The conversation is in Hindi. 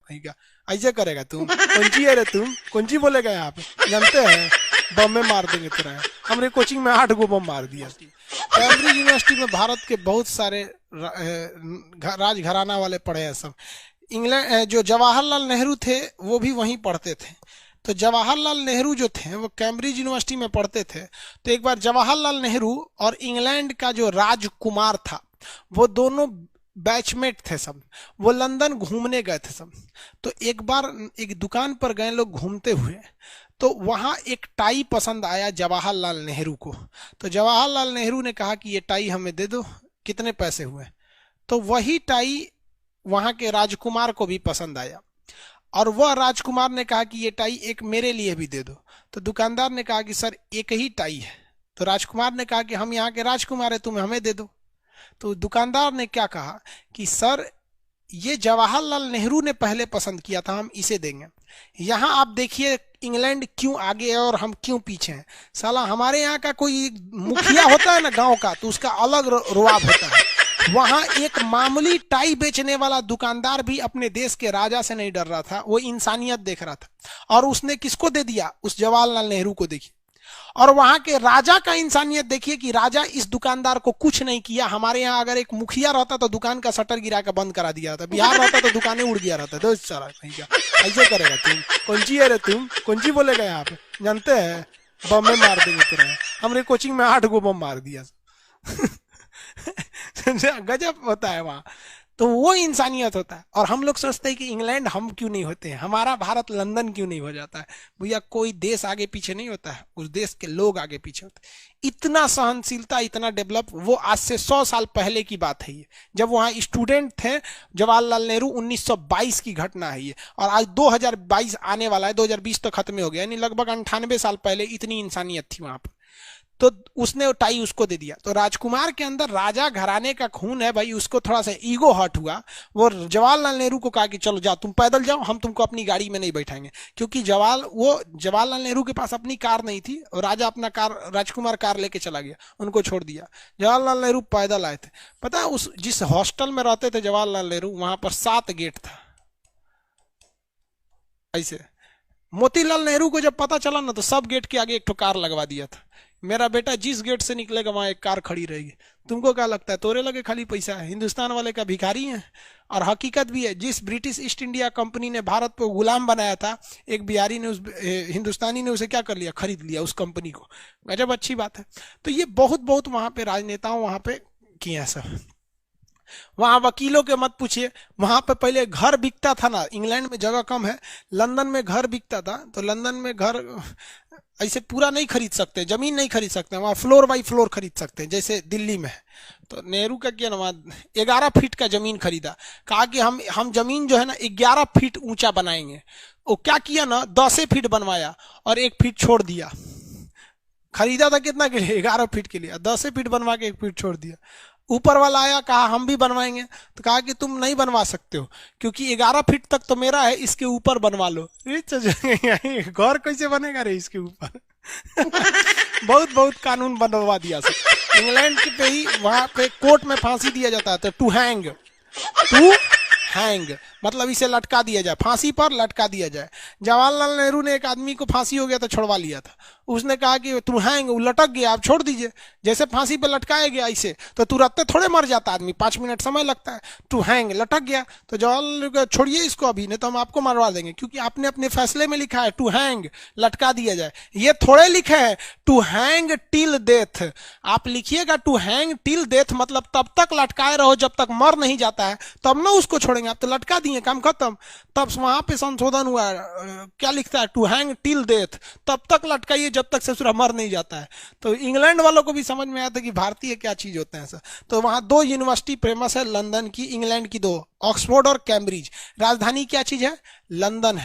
भाई का ऐसे करेगा तुम? कौन ची है रे तुम? कौन ची बोलेगा यहाँ पे? जानते हैं बम में मार देंगे तुरंत। हमरे कोचिंग में 8 गो बम मार दिया। कैम्ब्रिज यूनिवर्सिटी में भारत के बहुत सारे राजघराना वाले पढ़े हैं सब। इंग्लैंड जो जवाहरलाल नेहरू थे वो भी वहीं पढ़ते थे। तो जवाहरलाल नेहरू जो थे वो कैम्ब्रिज यूनिवर्सिटी में पढ़ते थे। तो एक बार जवाहरलाल नेहरू और इंग्लैंड का जो राजकुमार था वो दोनों बैचमेट थे सब। वो लंदन घूमने गए थे सब। तो एक बार एक दुकान पर गए लोग घूमते हुए, तो वहां एक टाई पसंद आया जवाहरलाल नेहरू को। तो जवाहरलाल नेहरू ने कहा कि ये टाई हमें दे दो, कितने पैसे हुए? तो वही टाई वहां के राजकुमार को भी पसंद आया और वह राजकुमार ने कहा कि ये टाई एक मेरे लिए भी दे दो। तो दुकानदार ने कहा कि सर एक ही टाई है। तो राजकुमार ने कहा कि हम यहाँ के राजकुमार है, तुम हमें दे दो। तो दुकानदार ने क्या कहा कि सर ये जवाहरलाल नेहरू ने पहले पसंद किया था, हम इसे देंगे। यहाँ आप देखिए इंग्लैंड क्यों आगे है और हम क्यों पीछे हैं। साला हमारे यहाँ का कोई मुखिया होता है ना गांव का, तो उसका अलग रुआब होता है। वहां एक मामूली टाई बेचने वाला दुकानदार भी अपने देश के राजा से नहीं डर रहा था, वो इंसानियत देख रहा था। और उसने किसको दे दिया? उस जवाहरलाल नेहरू को। देखिए, और वहां के राजा का इंसानियत देखिए कि राजा इस दुकानदार को कुछ नहीं किया। हमारे यहाँ अगर एक मुखिया रहता तो दुकान का शटर गिरा के बंद करा दिया था, बिहार रहता तो दुकानें उड़ गया रहता। तो सारा ऐसे करेगा तुम? कौन ची है रे तुम? कौन ची बोलेगा यहाँ पे? जानते हैं बम में मार देंगे तुरंत। हमरे कोचिंग में 8 गो बम मार दिया। गजब होता है वहां। तो वो इंसानियत होता है। और हम लोग सोचते हैं कि इंग्लैंड हम क्यों नहीं होते हैं, हमारा भारत लंदन क्यों नहीं हो जाता है। भैया कोई देश आगे पीछे नहीं होता है, उस देश के लोग आगे पीछे होते हैं। इतना सहनशीलता, इतना डेवलप, वो आज से 100 साल पहले की बात है ये, जब वहाँ स्टूडेंट थे जवाहरलाल नेहरू। 1922 की घटना है ये। और आज 2022 आने वाला है, 2020 तो खत्म हो गया, यानी लगभग 98 साल पहले इतनी इंसानियत थी वहां पर। तो उसने टाई उसको दे दिया। तो राजकुमार के अंदर राजा घराने का खून है भाई, उसको थोड़ा सा ईगो हर्ट हुआ। वो जवाहरलाल नेहरू को कहा कि चलो जाओ, तुम पैदल जाओ, हम तुमको अपनी गाड़ी में नहीं बैठाएंगे। क्योंकि जवाहरलाल नेहरू के पास अपनी कार नहीं थी और राजा अपना कार, राजकुमार कार लेके चला गया, उनको छोड़ दिया। जवाहरलाल नेहरू पैदल आए थे। पता है उस जिस हॉस्टल में रहते थे जवाहरलाल नेहरू, वहां पर 7 गेट था। ऐसे मोतीलाल नेहरू को जब पता चला ना, तो सब गेट के आगे एक ठो कार लगवा दिया था। मेरा बेटा जिस गेट से निकलेगा वहां एक कार खड़ी रहेगी। तुमको क्या लगता है तोरे लगे खाली पैसा है? हिंदुस्तान वाले का भिखारी है। और हकीकत भी है, जिस ब्रिटिश ईस्ट इंडिया कंपनी ने भारत को गुलाम बनाया था, एक बिहारी ने, उस हिंदुस्तानी ने उसे क्या कर लिया? खरीद लिया उस कंपनी को। गजब अच्छी बात है। तो ये बहुत बहुत वहां पे राजनेताओं वहां पे किया सब। वहां वकीलों के मत पूछिए। वहां पे पहले घर बिकता था ना, इंग्लैंड में जगह कम है, लंदन में घर बिकता था। तो लंदन में घर ऐसे पूरा नहीं खरीद सकते, जमीन नहीं खरीद सकते, वहां फ्लोर बाई फ्लोर खरीद सकते हैं, जैसे दिल्ली में है। तो नेहरू का किया ना, वहां 11 फीट का जमीन खरीदा। कहा कि हम जमीन जो है ना 11 फीट ऊंचा बनाएंगे। वो क्या किया ना, 10 फीट बनवाया और 1 फीट छोड़ दिया। खरीदा था कितना के लिए? 11 फीट के लिए। 10 फीट बनवा के 1 फीट छोड़ दिया। ऊपर वाला आया, कहा हम भी बनवाएंगे। तो कहा कि तुम नहीं बनवा सकते हो, क्योंकि 11 फीट तक तो मेरा है, इसके ऊपर बनवा लो। घर कैसे बनेगा रे इसके ऊपर? बहुत बहुत कानून बनवा दिया सब। इंग्लैंड के पे ही वहां पे कोर्ट में फांसी दिया जाता है। तो टू हैंग मतलब इसे लटका दिया जाए, फांसी पर लटका दिया जाए। जवाहरलाल नेहरू ने एक आदमी को फांसी हो गया तो छुड़वा लिया था। उसने कहा कि तू हैंग, वो लटक गया, आप छोड़ दीजिए। जैसे फांसी पे लटकाया गया ऐसे, तो तुरंत थोड़े मर जाता आदमी, 5 मिनट समय लगता है। टू हैंग, लटक गया। तो जवाहरलाल को छोड़िए इसको अभी, नहीं तो हम आपको मरवा देंगे, क्योंकि आपने अपने फैसले में लिखा है टू हैंग, लटका दिया जाए। ये थोड़े लिखे है टू हैंग टिल डेथ। आप लिखिएगा टू हैंग टिल डेथ, मतलब तब तक लटकाए रहो जब तक मर नहीं जाता है, तब ना उसको छोड़ेंगे। आप तो लटका दिए, काम खत्म। तब वहां पे संशोधन हुआ, क्या लिखता है? टू हैंग टिल डेथ, तब तक लटकाइए जब तक ससुरा मर नहीं जाता है। तो इंग्लैंड वालों को भी समझ में आया था कि भारतीय क्या चीज होते हैं सर। तो वहां 2 यूनिवर्सिटी फेमस है लंदन की, इंग्लैंड की 2, ऑक्सफोर्ड और कैम्ब्रिज। राजधानी क्या चीज है? लंदन है।